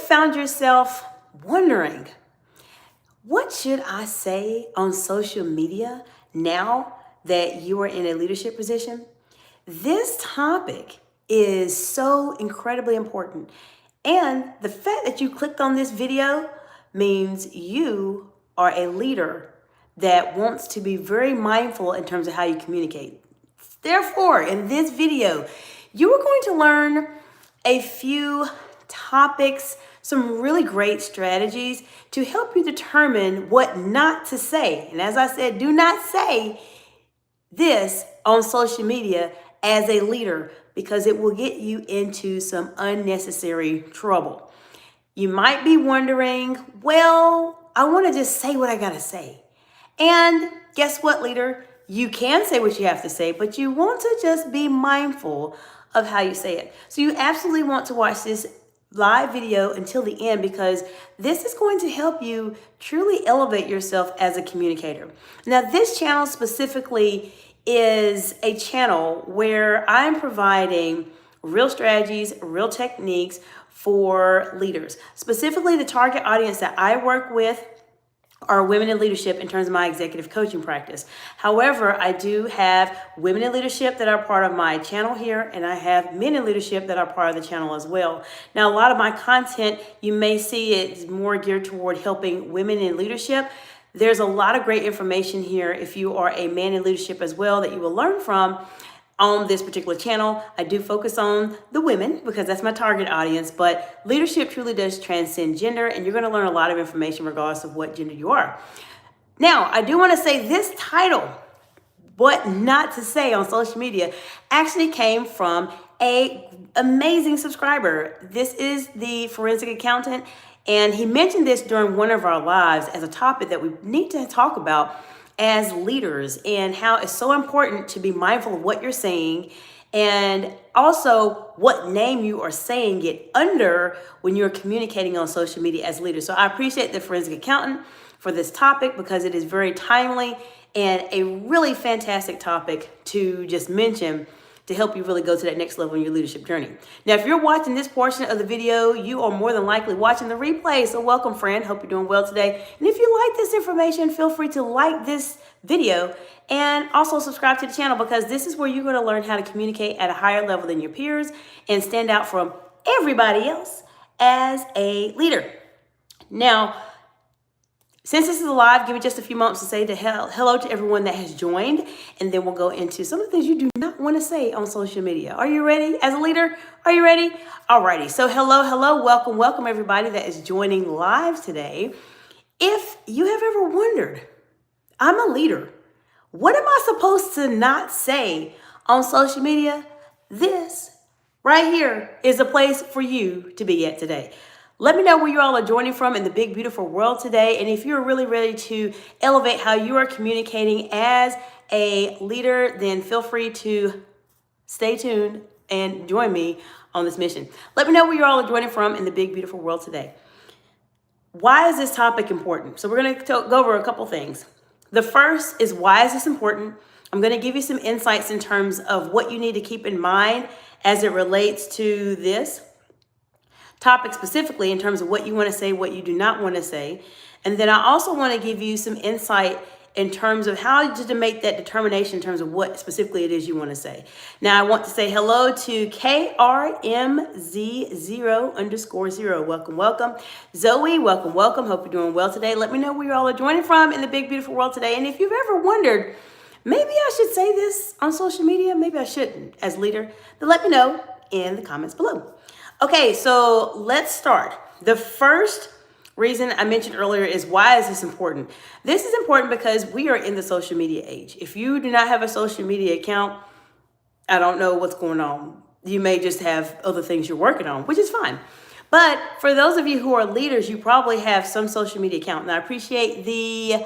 found yourself wondering, what should I say on social media now that you are in a leadership position? This topic is so incredibly important. And the fact that you clicked on this video means you are a leader that wants to be very mindful in terms of how you communicate. Therefore, in this video, you are going to learn a few topics, some really great strategies to help you determine what not to say. And as I said, do not say this on social media as a leader because it will get you into some unnecessary trouble. You might be wondering, well, I want to just say what I got to say. And guess what, leader? You can say what you have to say, but you want to just be mindful of how you say it. So you absolutely want to watch this live video until the end because this is going to help you truly elevate yourself as a communicator. Now, this channel specifically is a channel where I'm providing real strategies, real techniques for leaders. Specifically, the target audience that I work with are women in leadership in terms of my executive coaching practice. However, I do have women in leadership that are part of my channel here, and I have men in leadership that are part of the channel as well. Now, a lot of my content, you may see it's more geared toward helping women in leadership. There's a lot of great information here if you are a man in leadership as well that you will learn from on this particular channel. I do focus on the women because that's my target audience, but leadership truly does transcend gender, and you're going to learn a lot of information regardless of what gender you are. Now, I do want to say this title, What Not to Say on Social Media, actually came from an amazing subscriber. This is the Forensic Accountant, and he mentioned this during one of our lives as a topic that we need to talk about as leaders and how it's so important to be mindful of what you're saying and also what name you are saying it under when you're communicating on social media as leaders. So I appreciate the Forensic Accountant for this topic because it is very timely and a really fantastic topic to just mention to help you really go to that next level in your leadership journey. Now, if you're watching this portion of the video, you are more than likely watching the replay. So welcome, friend. Hope you're doing well today. And if you like this information, feel free to like this video and also subscribe to the channel because this is where you're going to learn how to communicate at a higher level than your peers and stand out from everybody else as a leader. Now, since this is live, give me just a few moments to say hello to everyone that has joined, and then we'll go into some of the things you do not want to say on social media. Are you ready as a leader? Are you ready? Alrighty, so hello, welcome everybody that is joining live today. If you have ever wondered, I'm a leader, what am I supposed to not say on social media? This right here is a place for you to be at today. Let me know where you all are joining from in the big, beautiful world today. And if you're really ready to elevate how you are communicating as a leader, then feel free to stay tuned and join me on this mission. Let me know where you all are joining from in the big, beautiful world today. Why is this topic important? So we're going to go over a couple things. The first is, why is this important? I'm going to give you some insights in terms of what you need to keep in mind as it relates to this topic specifically in terms of what you want to say, what you do not want to say. And then I also want to give you some insight in terms of how to make that determination in terms of what specifically it is you want to say. Now, I want to say hello to KRMZ0_0. Welcome. Zoe, welcome. Hope you're doing well today. Let me know where you all are joining from in the big, beautiful world today. And if you've ever wondered, maybe I should say this on social media, maybe I shouldn't as leader, then let me know in the comments below. Okay, so let's start. The first reason I mentioned earlier is, why is this important? This is important because we are in the social media age. If you do not have a social media account, I don't know what's going on. You may just have other things you're working on, which is fine. But for those of you who are leaders, you probably have some social media account. And I appreciate the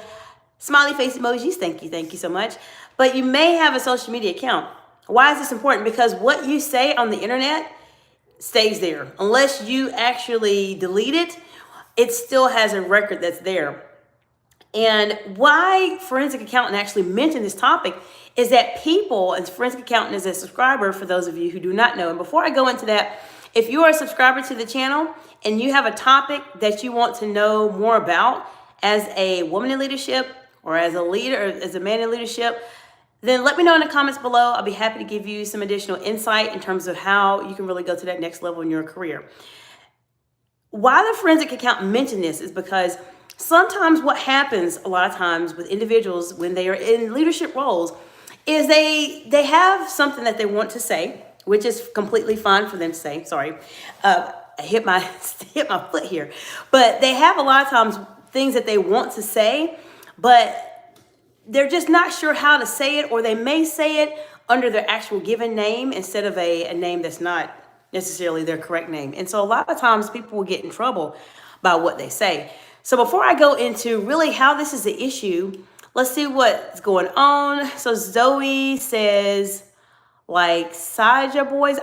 smiley face emojis. Thank you so much. But you may have a social media account. Why is this important? Because what you say on the internet stays there. Unless you actually delete it, it still has a record that's there. And why Forensic Accountant actually mentioned this topic is that people, and Forensic Accountant is a subscriber for those of you who do not know. And before I go into that, if you are a subscriber to the channel and you have a topic that you want to know more about as a woman in leadership or as a leader or as a man in leadership, then let me know in the comments below. I'll be happy to give you some additional insight in terms of how you can really go to that next level in your career. Why the forensic accountant mentioned this is because sometimes what happens a lot of times with individuals when they are in leadership roles is they have something that they want to say, which is completely fine for them to say. Sorry, I hit my foot here. But they have a lot of times things that they want to say, but they're just not sure how to say it, or they may say it under their actual given name instead of a name that's not necessarily their correct name. And so a lot of times people will get in trouble by what they say. So before I go into really how this is the issue, let's see what's going on. So Zoe says, like, Saja Boys.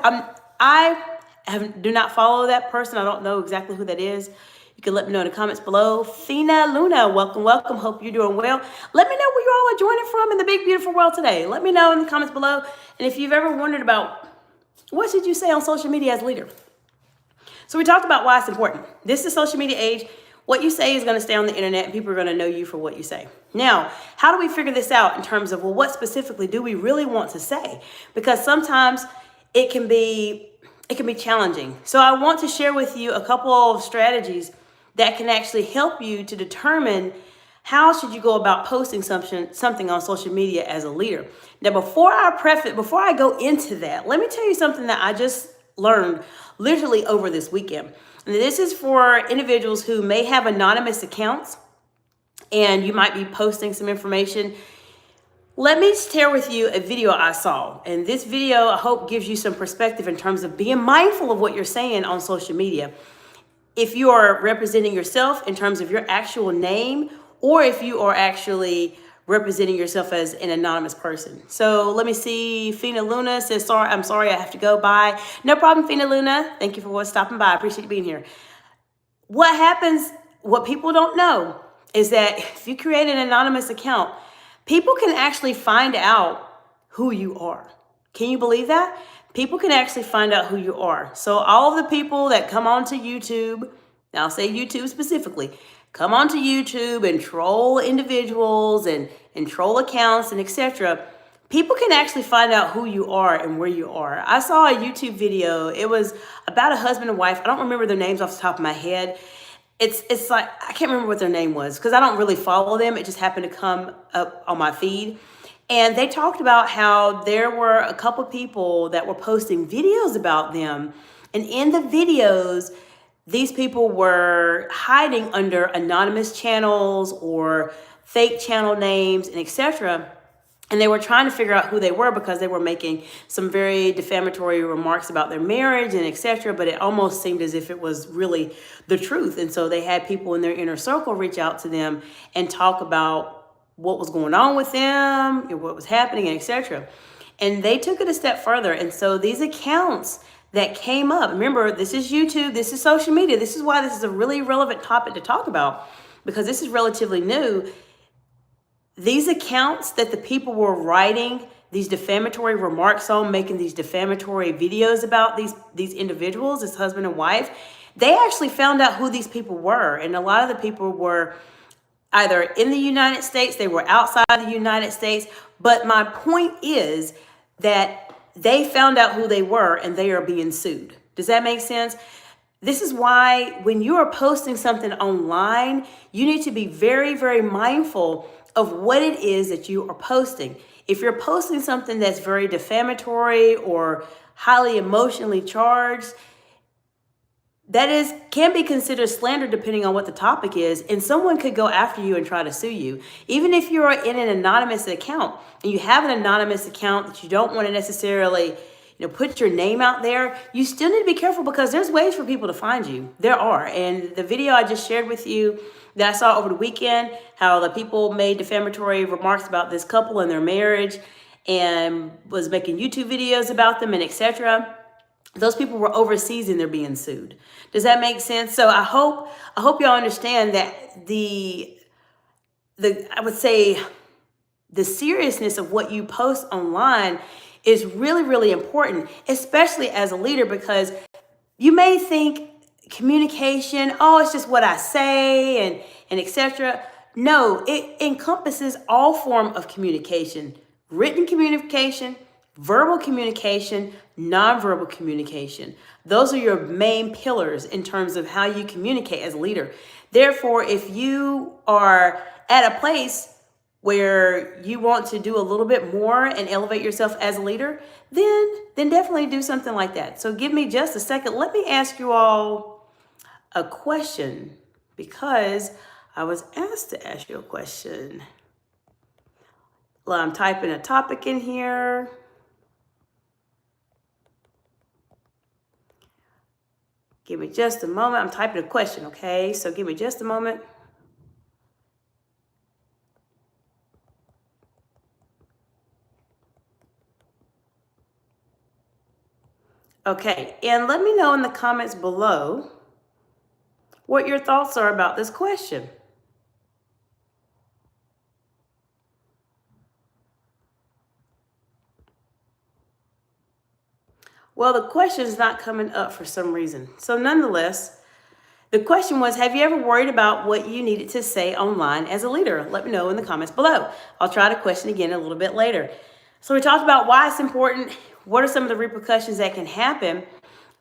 Do not follow that person. I don't know exactly who that is. You can let me know in the comments below. Fina Luna, welcome, welcome. Hope you're doing well. Let me know where you all are joining from in the big, beautiful world today. Let me know in the comments below. And if you've ever wondered about what should you say on social media as a leader? So we talked about why it's important. This is the social media age. What you say is going to stay on the internet, and people are going to know you for what you say. Now, how do we figure this out in terms of, well, what specifically do we really want to say? Because sometimes it can be challenging. So I want to share with you a couple of strategies that can actually help you to determine how should you go about posting something on social media as a leader. Now, before I go into that, let me tell you something that I just learned literally over this weekend. And this is for individuals who may have anonymous accounts and you might be posting some information. Let me share with you a video I saw. And this video, I hope, gives you some perspective in terms of being mindful of what you're saying on social media. If you are representing yourself in terms of your actual name, or if you are actually representing yourself as an anonymous person. So let me see. Fina Luna says, I'm sorry, I have to go. Bye. No problem, Fina Luna. Thank you for stopping by. I appreciate you being here. What happens, what people don't know is that if you create an anonymous account, people can actually find out who you are. Can you believe that? People can actually find out who you are. So all of the people that come onto YouTube, now I'll say YouTube specifically, come onto YouTube and troll individuals and troll accounts and etc. People can actually find out who you are and where you are. I saw a YouTube video. It was about a husband and wife. I don't remember their names off the top of my head. It's like, I can't remember what their name was because I don't really follow them. It just happened to come up on my feed. And they talked about how there were a couple people that were posting videos about them. And in the videos, these people were hiding under anonymous channels or fake channel names and etc. And they were trying to figure out who they were because they were making some very defamatory remarks about their marriage and etc. But it almost seemed as if it was really the truth. And so they had people in their inner circle reach out to them and talk about what was going on with them, what was happening, and etc. And they took it a step further. And so these accounts that came up, remember, this is YouTube, this is social media. This is why this is a really relevant topic to talk about, because this is relatively new. These accounts that the people were writing these defamatory remarks on, making these defamatory videos about these individuals, this husband and wife, they actually found out who these people were. And a lot of the people were either in the United States, they were outside the United States. But my point is that they found out who they were and they are being sued. Does that make sense? This is why when you are posting something online, you need to be very, very mindful of what it is that you are posting. If you're posting something that's very defamatory or highly emotionally charged, that can be considered slander depending on what the topic is, and someone could go after you and try to sue you. Even if you're in an anonymous account and you have an anonymous account that you don't want to necessarily put your name out there, you still need to be careful because there's ways for people to find you. There are. And the video I just shared with you that I saw over the weekend, how the people made defamatory remarks about this couple and their marriage and was making YouTube videos about them and etc. Those people were overseas and they're being sued. Does that make sense? So I hope y'all understand that I would say the seriousness of what you post online is really, really important, especially as a leader, because you may think communication, oh, it's just what I say and etc. No, it encompasses all form of communication: written communication, verbal communication, nonverbal communication. Those are your main pillars in terms of how you communicate as a leader. Therefore, if you are at a place where you want to do a little bit more and elevate yourself as a leader, then definitely do something like that. So give me just a second. Let me ask you all a question, because I was asked to ask you a question. Well, I'm typing a topic in here. Give me just a moment. I'm typing a question, okay? So give me just a moment. Okay, and let me know in the comments below what your thoughts are about this question. Well, the question is not coming up for some reason. So nonetheless, the question was, have you ever worried about what you needed to say online as a leader? Let me know in the comments below. I'll try to question again a little bit later. So we talked about why it's important. What are some of the repercussions that can happen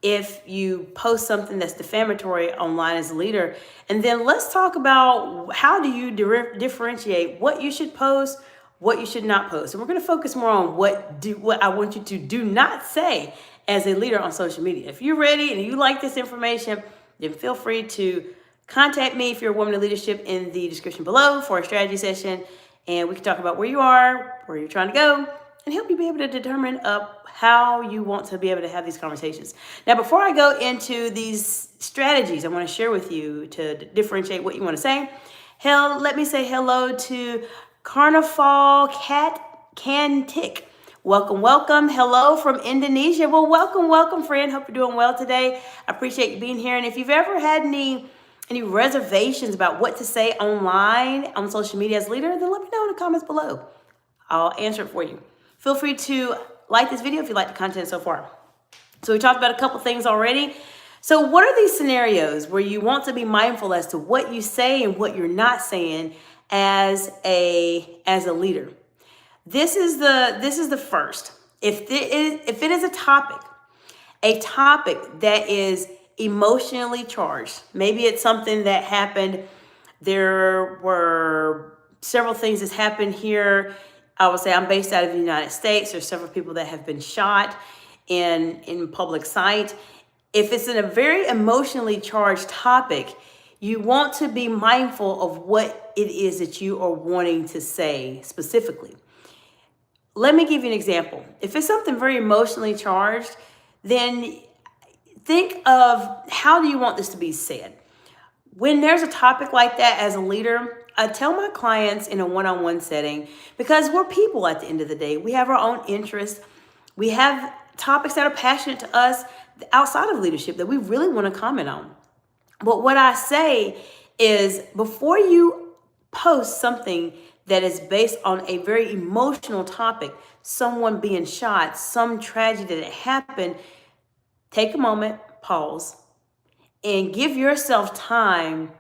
if you post something that's defamatory online as a leader? And then let's talk about how do you differentiate what you should post, what you should not post. And we're going to focus more on what I want you to do not say as a leader on social media. If you're ready and you like this information, then feel free to contact me if you're a woman in leadership in the description below for a strategy session. And we can talk about where you are, where you're trying to go, and help you be able to determine how you want to be able to have these conversations. Now, before I go into these strategies I want to share with you to differentiate what you want to say, let me say hello to Carnival Cat Cantic. Welcome, welcome. Hello from Indonesia. Well, welcome, friend. Hope you're doing well today. I appreciate you being here. And if you've ever had any reservations about what to say online on social media as a leader, then let me know in the comments below. I'll answer it for you. Feel free to like this video if you like the content so far. So we talked about a couple things already. So what are these scenarios where you want to be mindful as to what you say and what you're not saying as a leader? This is the first. If it is a topic that is emotionally charged, maybe it's something that happened. There were several things that's happened here. I would say I'm based out of the United States. There's several people that have been shot in public sight. If it's in a very emotionally charged topic, you want to be mindful of what it is that you are wanting to say specifically. Let me give you an example. If it's something very emotionally charged, then think of how do you want this to be said. When there's a topic like that as a leader, I tell my clients in a one-on-one setting, because we're people at the end of the day. We have our own interests. We have topics that are passionate to us outside of leadership that we really want to comment on. But what I say is, before you post something that is based on a very emotional topic, someone being shot, some tragedy that happened, take a moment, pause, and give yourself time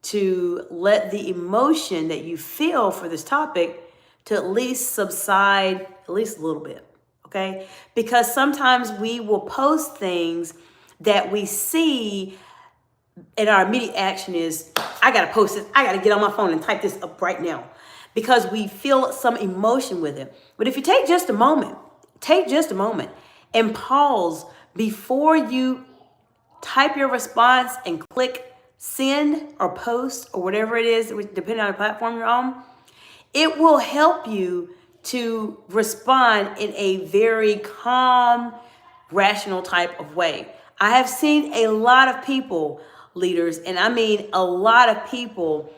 to let the emotion that you feel for this topic to at least subside at least a little bit, okay? Because sometimes we will post things that we see and our immediate action is, I gotta post this, I gotta get on my phone and type this up right now, because we feel some emotion with it. But if you take just a moment and pause before you type your response and click send or post or whatever it is, depending on the platform you're on, it will help you to respond in a very calm, rational type of way. I have seen a lot of people, leaders, and I mean a lot of people,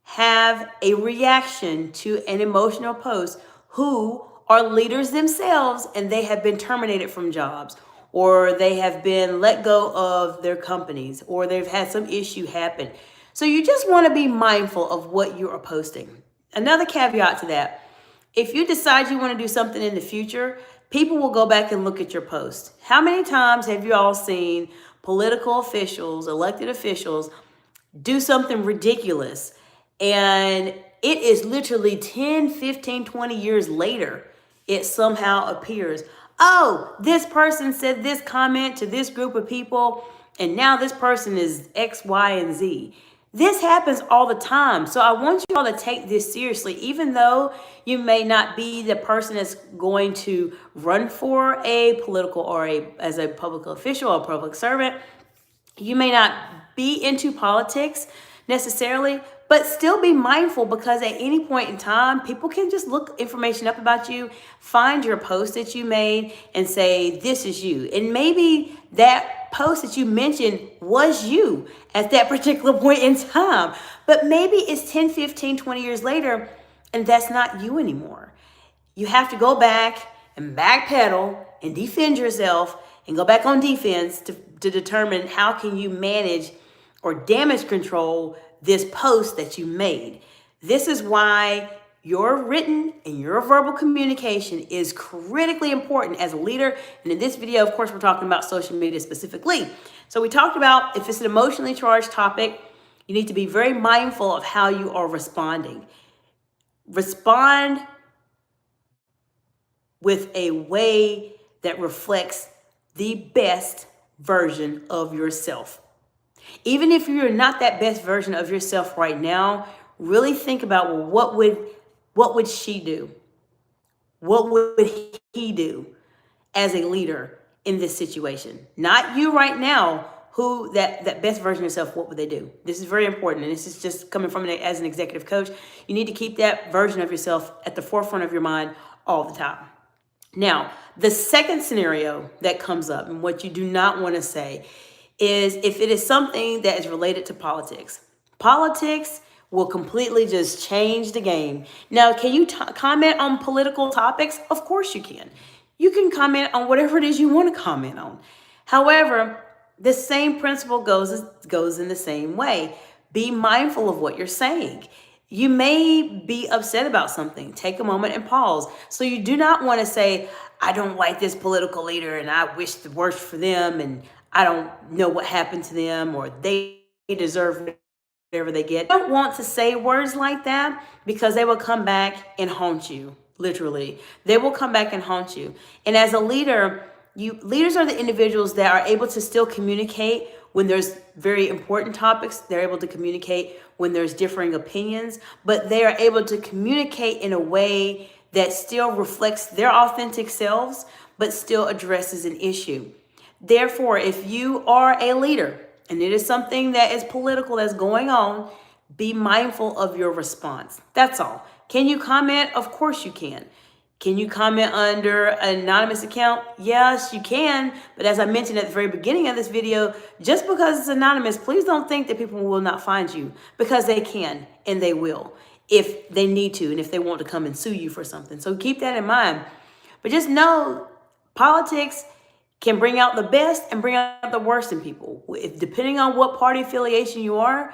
have a reaction to an emotional post who are leaders themselves, and they have been terminated from jobs, or they have been let go of their companies, or they've had some issue happen. So you just want to be mindful of what you are posting. Another caveat to that, if you decide you want to do something in the future, people will go back and look at your post. How many times have you all seen political officials, elected officials, do something ridiculous, and it is literally 10, 15, 20 years later, it somehow appears, oh, this person said this comment to this group of people, and now this person is X, Y, and Z. This happens all the time. So I want you all to take this seriously, even though you may not be the person that's going to run for a political or as a public official or public servant. You may not be into politics necessarily, but still be mindful, because at any point in time, people can just look information up about you, find your post that you made and say, this is you. And maybe that post that you mentioned was you at that particular point in time, but maybe it's 10, 15, 20 years later, and that's not you anymore. You have to go back and backpedal and defend yourself and go back on defense to determine how can you manage or damage control this post that you made. This is why your written and your verbal communication is critically important as a leader. And in this video, of course, we're talking about social media specifically. So we talked about if it's an emotionally charged topic, you need to be very mindful of how you are responding. Respond with a way that reflects the best version of yourself. Even if you're not that best version of yourself right now, really think about, well, what would she do? What would he do as a leader in this situation? Not you right now, who that best version of yourself, what would they do? This is very important. And this is just coming from as an executive coach. You need to keep that version of yourself at the forefront of your mind all the time. Now, the second scenario that comes up, and what you do not want to say, is if it is something that is related to politics. Politics will completely just change the game. Now, can you comment on political topics? Of course you can. You can comment on whatever it is you want to comment on. However, the same principle goes in the same way. Be mindful of what you're saying. You may be upset about something. Take a moment and pause. So you do not want to say, I don't like this political leader and I wish the worst for them and I don't know what happened to them or they deserve whatever they get. I don't want to say words like that, because they will come back and haunt you, literally. They will come back and haunt you. And as a leader, leaders are the individuals that are able to still communicate when there's very important topics. They're able to communicate when there's differing opinions, but they are able to communicate in a way that still reflects their authentic selves, but still addresses an issue. Therefore, if you are a leader and it is something that is political that's going on, be mindful of your response. That's all. Can you comment? Of course you can. Can you comment under an anonymous account? Yes, you can. But as I mentioned at the very beginning of this video, just because it's anonymous, please don't think that people will not find you, because they can and they will if they need to and if they want to come and sue you for something. So keep that in mind. But just know politics can bring out the best and bring out the worst in people. Depending on what party affiliation you are,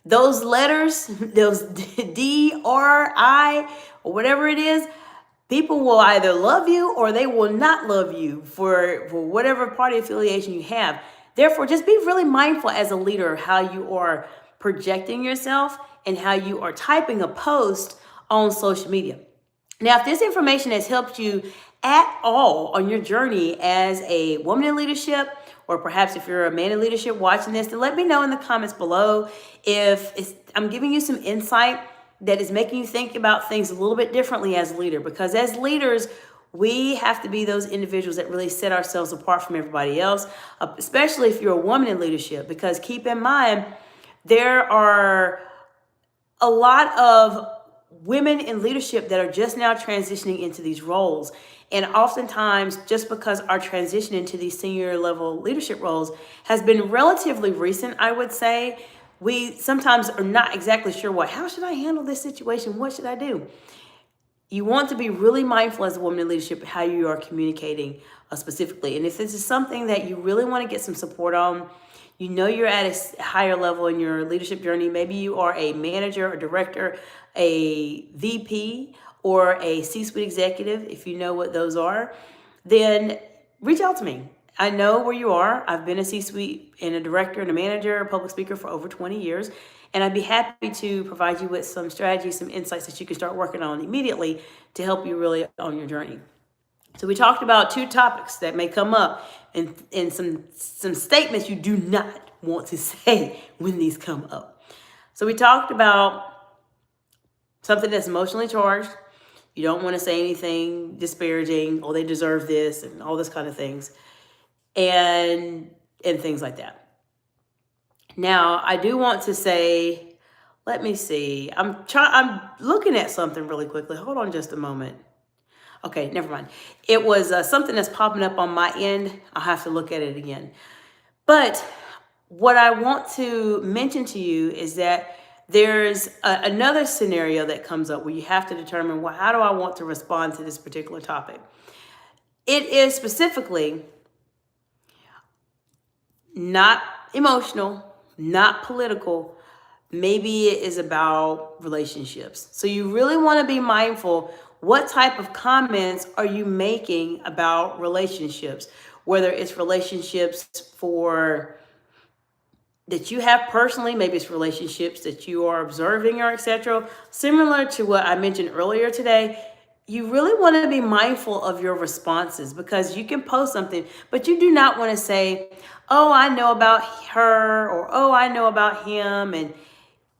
those letters, those D, R, I, or whatever it is, people will either love you or they will not love you for whatever party affiliation you have. Therefore, just be really mindful as a leader how you are projecting yourself and how you are typing a post on social media. Now, if this information has helped you at all on your journey as a woman in leadership, or perhaps if you're a man in leadership watching this, then let me know in the comments below if I'm giving you some insight that is making you think about things a little bit differently as a leader. Because as leaders, we have to be those individuals that really set ourselves apart from everybody else, especially if you're a woman in leadership. Because keep in mind, there are a lot of women in leadership that are just now transitioning into these roles. And oftentimes, just because our transition into these senior level leadership roles has been relatively recent, I would say, we sometimes are not exactly sure how should I handle this situation? What should I do? You want to be really mindful as a woman in leadership how you are communicating specifically. And if this is something that you really want to get some support on, you know you're at a higher level in your leadership journey. Maybe you are a manager, a director, a VP, or a C-suite executive, if you know what those are, then reach out to me. I know where you are. I've been a C-suite and a director and a manager, a public speaker for over 20 years. And I'd be happy to provide you with some strategies, some insights that you can start working on immediately to help you really on your journey. So we talked about two topics that may come up and some statements you do not want to say when these come up. So we talked about something that's emotionally charged. You don't want to say anything disparaging, oh, they deserve this, and all this kind of things, and things like that. Now, I do want to say, let me see. I'm looking at something really quickly. Hold on just a moment. Okay, never mind. It was something that's popping up on my end. I'll have to look at it again. But what I want to mention to you is that there's another scenario that comes up where you have to determine, well, how do I want to respond to this particular topic? It is specifically not emotional, not political. Maybe it is about relationships. So you really want to be mindful. What type of comments are you making about relationships? Whether it's relationships that you have personally, maybe it's relationships that you are observing or etc. Similar to what I mentioned earlier today, you really want to be mindful of your responses, because you can post something, but you do not want to say, oh, I know about her, or oh, I know about him, and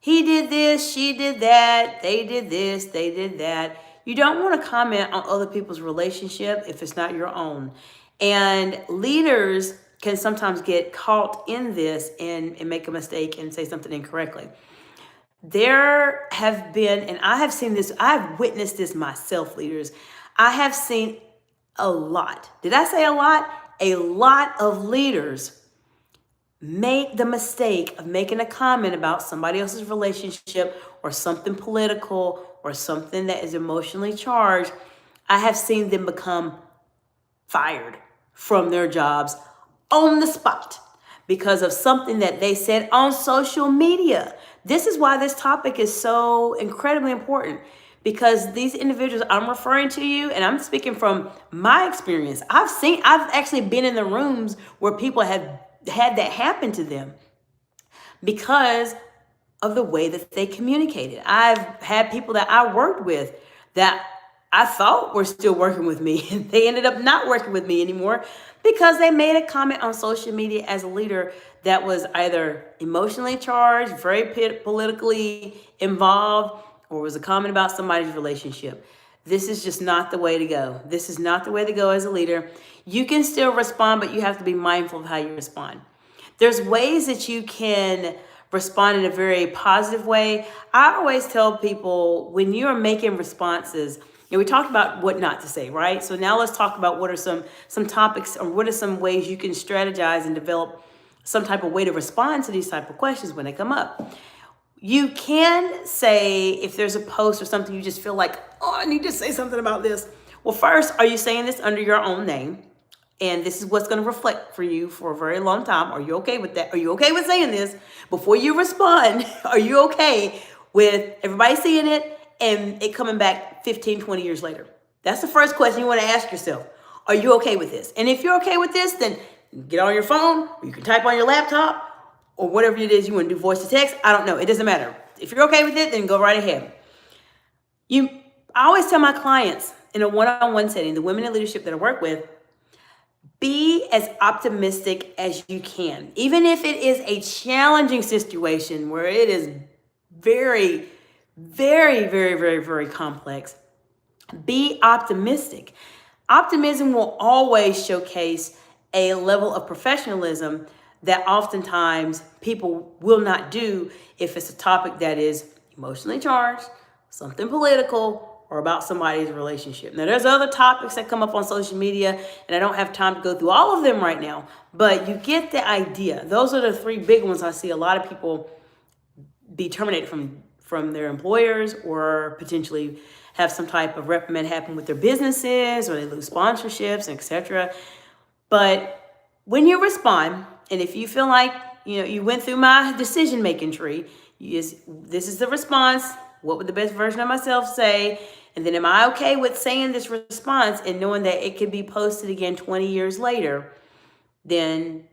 he did this, she did that, they did this, they did that. You don't want to comment on other people's relationship if it's not your own. And leaders can sometimes get caught in this and make a mistake and say something incorrectly. There have been, and I have seen this, I've witnessed this myself, leaders. I have seen a lot. Did I say a lot? A lot of leaders make the mistake of making a comment about somebody else's relationship or something political or something that is emotionally charged. I have seen them become fired from their jobs on the spot because of something that they said on social media. This is why this topic is so incredibly important, because these individuals I'm referring to you, and I'm speaking from my experience. I've actually been in the rooms where people have had that happen to them because of the way that they communicated. I've had people that I worked with that I thought were still working with me, and they ended up not working with me anymore because they made a comment on social media as a leader that was either emotionally charged, very politically involved, or was a comment about somebody's relationship. This is just not the way to go. This is not the way to go as a leader. You can still respond, but you have to be mindful of how you respond. There's ways that you can respond in a very positive way. I always tell people, when you're making responses, we talked about what not to say, right? So now let's talk about what are some topics, or what are some ways you can strategize and develop some type of way to respond to these type of questions when they come up. You can say, if there's a post or something you just feel like, oh, I need to say something about this. Well, first, are you saying this under your own name? And this is what's going to reflect for you for a very long time. Are you okay with that? Are you okay with saying this? Before you respond, are you okay with everybody seeing it and it coming back 15, 20 years later? That's the first question you want to ask yourself. Are you okay with this? And if you're okay with this, then get on your phone, or you can type on your laptop, or whatever it is you want to do, voice to text. I don't know. It doesn't matter. If you're okay with it, then go right ahead. I always tell my clients in a one-on-one setting, the women in leadership that I work with, be as optimistic as you can. Even if it is a challenging situation where it is very, very, very, very, very complex, be optimistic. Optimism will always showcase a level of professionalism that oftentimes people will not do if it's a topic that is emotionally charged, something political, or about somebody's relationship. Now, there's other topics that come up on social media, and I don't have time to go through all of them right now, but you get the idea. Those are the three big ones I see a lot of people be terminated from their employers, or potentially have some type of reprimand happen with their businesses, or they lose sponsorships, etc. But when you respond, and if you feel like you went through my decision-making tree, this is the response. What would the best version of myself say? And then am I okay with saying this response and knowing that it could be posted again 20 years later? then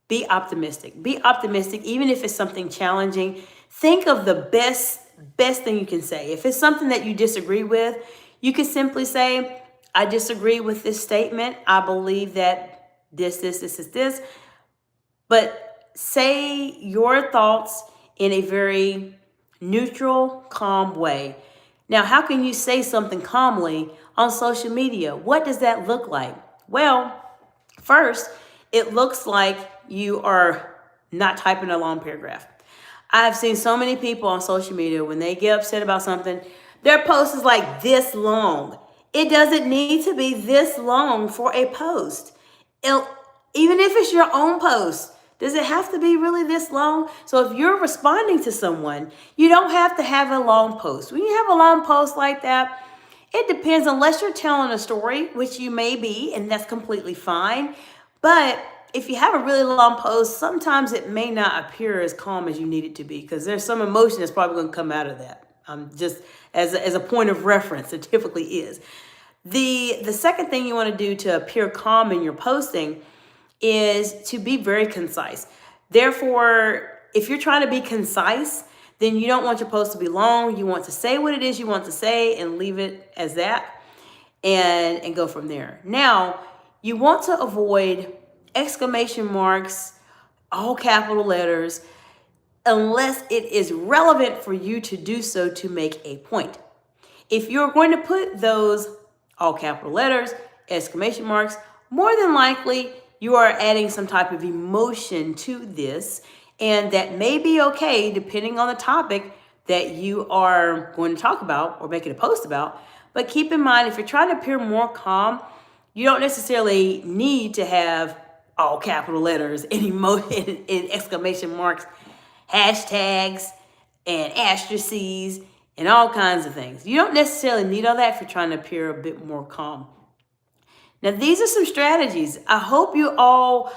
be optimistic. Be optimistic, even if it's something challenging. Think of the best thing you can say. If it's something that you disagree with, you can simply say, I disagree with this statement. I believe that this. But say your thoughts in a very neutral, calm way. Now, how can you say something calmly on social media? What does that look like? Well, first, it looks like you are not typing a long paragraph. I've seen so many people on social media, when they get upset about something, their post is like this long. It doesn't need to be this long for a post. Even if it's your own post, does it have to be really this long? So if you're responding to someone, you don't have to have a long post. When you have a long post like that, it depends, unless you're telling a story, which you may be, and that's completely fine. But if you have a really long post, sometimes it may not appear as calm as you need it to be, because there's some emotion that's probably going to come out of that. Just as a point of reference, it typically is. The second thing you want to do to appear calm in your posting is to be very concise. Therefore, if you're trying to be concise, then you don't want your post to be long. You want to say what it is you want to say and leave it as that, and go from there. Now, you want to avoid exclamation marks, all capital letters, unless it is relevant for you to do so to make a point. If you're going to put those all capital letters, exclamation marks, more than likely you are adding some type of emotion to this, and that may be okay depending on the topic that you are going to talk about or making a post about. But keep in mind, if you're trying to appear more calm, you don't necessarily need to have all capital letters and emotion and exclamation marks, hashtags and asterisks and all kinds of things. You don't necessarily need all that if you're trying to appear a bit more calm. Now, these are some strategies I hope you all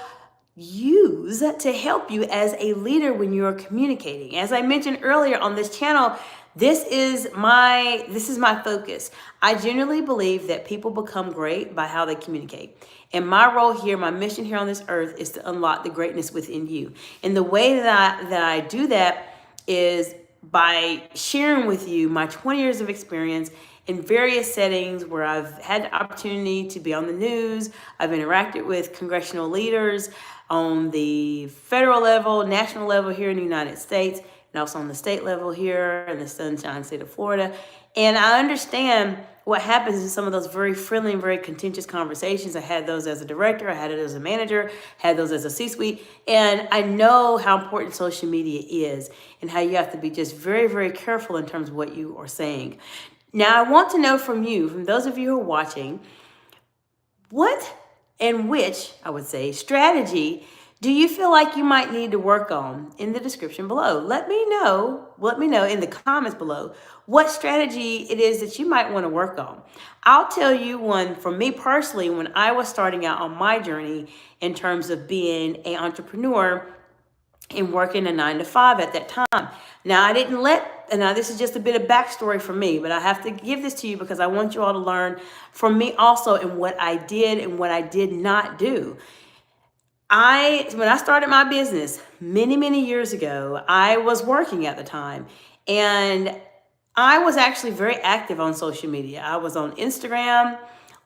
use to help you as a leader when you are communicating. As I mentioned earlier on this channel, this is my focus. I genuinely believe that people become great by how they communicate. And my role here, my mission here on this earth, is to unlock the greatness within you. And the way that I do that is by sharing with you my 20 years of experience in various settings where I've had the opportunity to be on the news. I've interacted with congressional leaders on the federal level, national level here in the United States, and also on the state level here in the Sunshine State of Florida. And I understand what happens in some of those very friendly and very contentious conversations. I had those as a director, I had it as a manager, had those as a C-suite, and I know how important social media is and how you have to be just very, very careful in terms of what you are saying. Now, I want to know from you, from those of you who are watching, what and which, I would say, strategy do you feel like you might need to work on? In the description below. Let me know in the comments below what strategy it is that you might want to work on. I'll tell you one for me personally, when I was starting out on my journey in terms of being an entrepreneur and working a 9-to-5 at that time. Now, this is just a bit of backstory for me, but I have to give this to you because I want you all to learn from me also in what I did and what I did not do. When I started my business many, many years ago, I was working at the time, and I was actually very active on social media. I was on Instagram,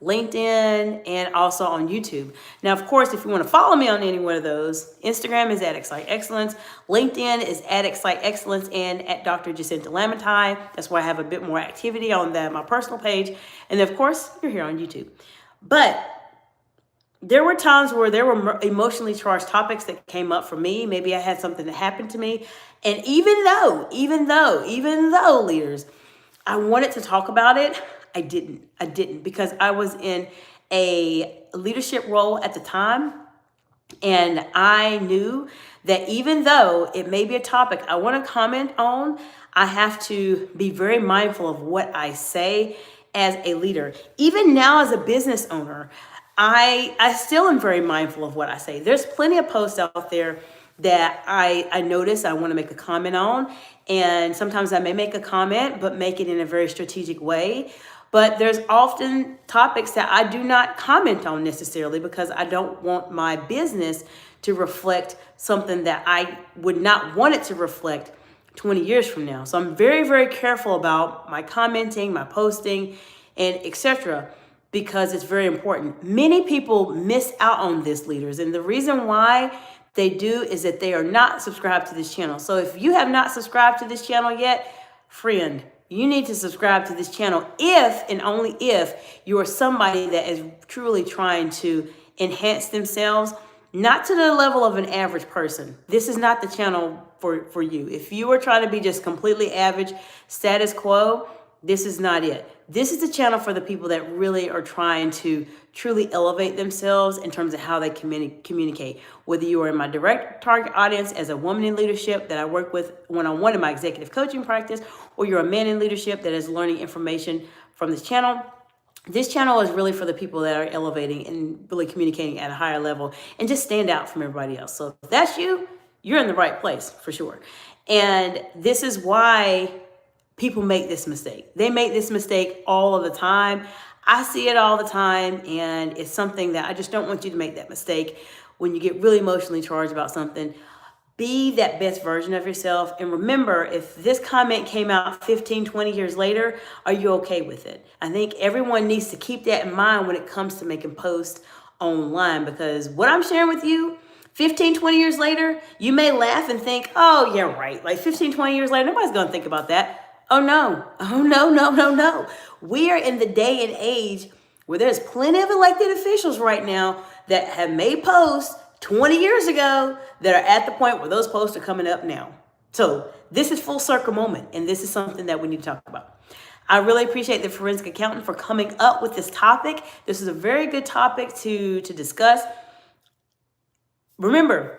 LinkedIn, and also on YouTube. Now, of course, if you want to follow me on any one of those, Instagram is at Excite Excellence, LinkedIn is at Excite Excellence, and at Dr. Jacinta Lamantine. That's where I have a bit more activity on my personal page. And of course, you're here on YouTube. But there were times where there were emotionally charged topics that came up for me. Maybe I had something that happened to me. And even though leaders, I wanted to talk about it, I didn't because I was in a leadership role at the time. And I knew that even though it may be a topic I want to comment on, I have to be very mindful of what I say as a leader. Even now as a business owner, I still am very mindful of what I say. There's plenty of posts out there that I notice I want to make a comment on. And sometimes I may make a comment, but make it in a very strategic way. But there's often topics that I do not comment on necessarily because I don't want my business to reflect something that I would not want it to reflect 20 years from now. So I'm very, very careful about my commenting, my posting, and etc., because it's very important. Many people miss out on this, leaders, and the reason why they do is that they are not subscribed to this channel. So if you have not subscribed to this channel yet, friend, you need to subscribe to this channel if and only if you are somebody that is truly trying to enhance themselves, not to the level of an average person. This is not the channel for you. If you are trying to be just completely average, status quo, this is not it. This is the channel for the people that really are trying to truly elevate themselves in terms of how they communicate. Whether you are in my direct target audience as a woman in leadership that I work with one-on-one in my executive coaching practice, or you're a man in leadership that is learning information from this channel is really for the people that are elevating and really communicating at a higher level and just stand out from everybody else. So if that's you, you're in the right place for sure. And this is why people make this mistake. They make this mistake all of the time. I see it all the time, and it's something that I just don't want you to make that mistake when you get really emotionally charged about something. Be that best version of yourself. And remember, if this comment came out 15, 20 years later, are you okay with it? I think everyone needs to keep that in mind when it comes to making posts online, because what I'm sharing with you 15, 20 years later, you may laugh and think, oh, yeah, right. Like 15, 20 years later, nobody's going to think about that. Oh, no. Oh, no, no, no, no. We are in the day and age where there's plenty of elected officials right now that have made posts 20 years ago that are at the point where those posts are coming up now. So this is full circle moment, and this is something that we need to talk about. I really appreciate the forensic accountant for coming up with this topic. This is a very good topic to discuss. Remember,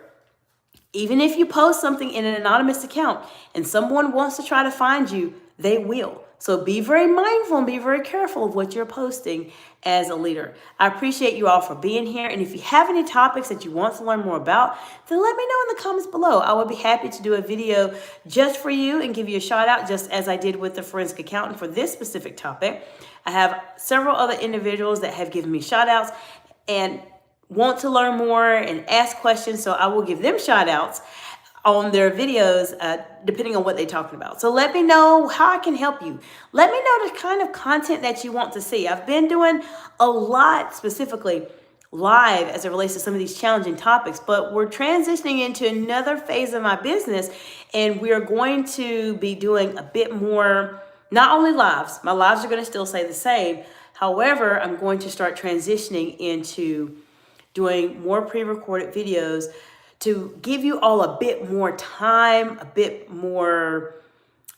even if you post something in an anonymous account and someone wants to try to find you, they will. So be very mindful and be very careful of what you're posting as a leader. I appreciate you all for being here. And if you have any topics that you want to learn more about, then let me know in the comments below. I would be happy to do a video just for you and give you a shout out, just as I did with the forensic accountant for this specific topic. I have several other individuals that have given me shout outs and want to learn more and ask questions, so I will give them shout outs on their videos depending on what they're talking about. So let me know how I can help you. Let me know the kind of content that you want to see. I've been doing a lot specifically live as it relates to some of these challenging topics, but we're transitioning into another phase of my business, and we are going to be doing a bit more, not only lives. My lives are going to still stay the same. However, I'm going to start transitioning into doing more pre-recorded videos to give you all a bit more time, a bit more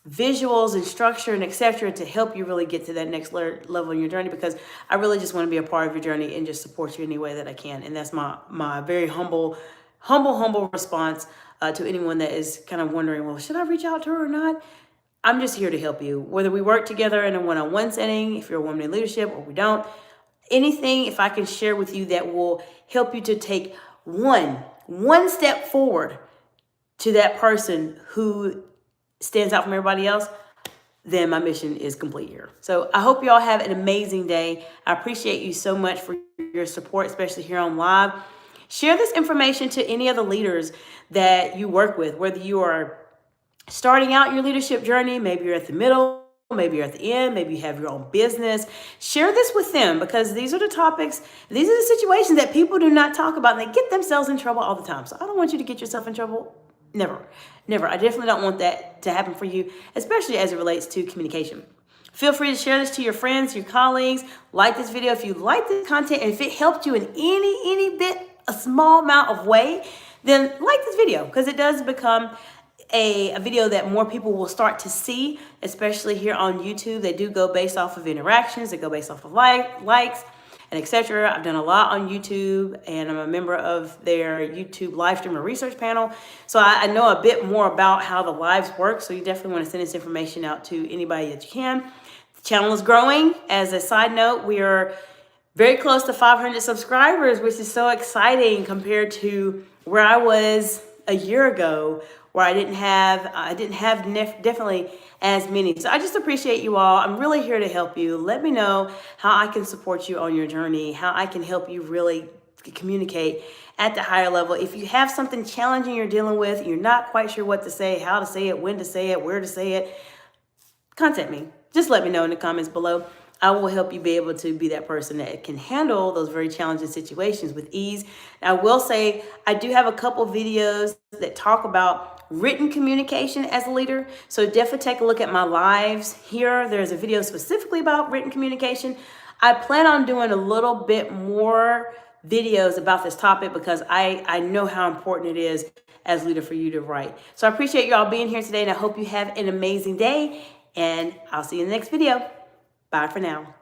visuals and structure and etc. to help you really get to that next level in your journey, because I really just want to be a part of your journey and just support you any way that I can. And that's my very humble response to anyone that is kind of wondering, well, should I reach out to her or not? I'm just here to help you, whether we work together in a one-on-one setting, if you're a woman in leadership, or we don't. Anything, if I can share with you that will help you to take one step forward to that person who stands out from everybody else, then my mission is complete here. So I hope you all have an amazing day. I appreciate you so much for your support, especially here on live. Share this information to any other leaders that you work with, whether you are starting out your leadership journey, maybe you're at the middle, maybe you're at the end, maybe you have your own business. Share this with them, because these are the topics, these are the situations that people do not talk about, and they get themselves in trouble all the time. So I don't want you to get yourself in trouble. Never, never. I definitely don't want that to happen for you, especially as it relates to communication. Feel free to share this to your friends, your colleagues. Like this video if you like this content, and if it helped you in any bit, a small amount of way, then like this video, because it does become a video that more people will start to see, especially here on YouTube. They do go based off of interactions, they go based off of likes and etc. I've done a lot on YouTube, and I'm a member of their YouTube live streamer research panel. So I know a bit more about how the lives work. So you definitely want to send this information out to anybody that you can. The channel is growing. As a side note, we are very close to 500 subscribers, which is so exciting compared to where I was a year ago where I didn't have definitely as many. So I just appreciate you all. I'm really here to help you. Let me know how I can support you on your journey, how I can help you really communicate at the higher level. If you have something challenging you're dealing with, you're not quite sure what to say, how to say it, when to say it, where to say it, contact me. Just let me know in the comments below. I will help you be able to be that person that can handle those very challenging situations with ease. I will say I do have a couple videos that talk about written communication as a leader. So definitely take a look at my lives here. There's a video specifically about written communication. I plan on doing a little bit more videos about this topic because I know how important it is as leader for you to write. So I appreciate you all being here today, and I hope you have an amazing day, and I'll see you in the next video. Bye for now.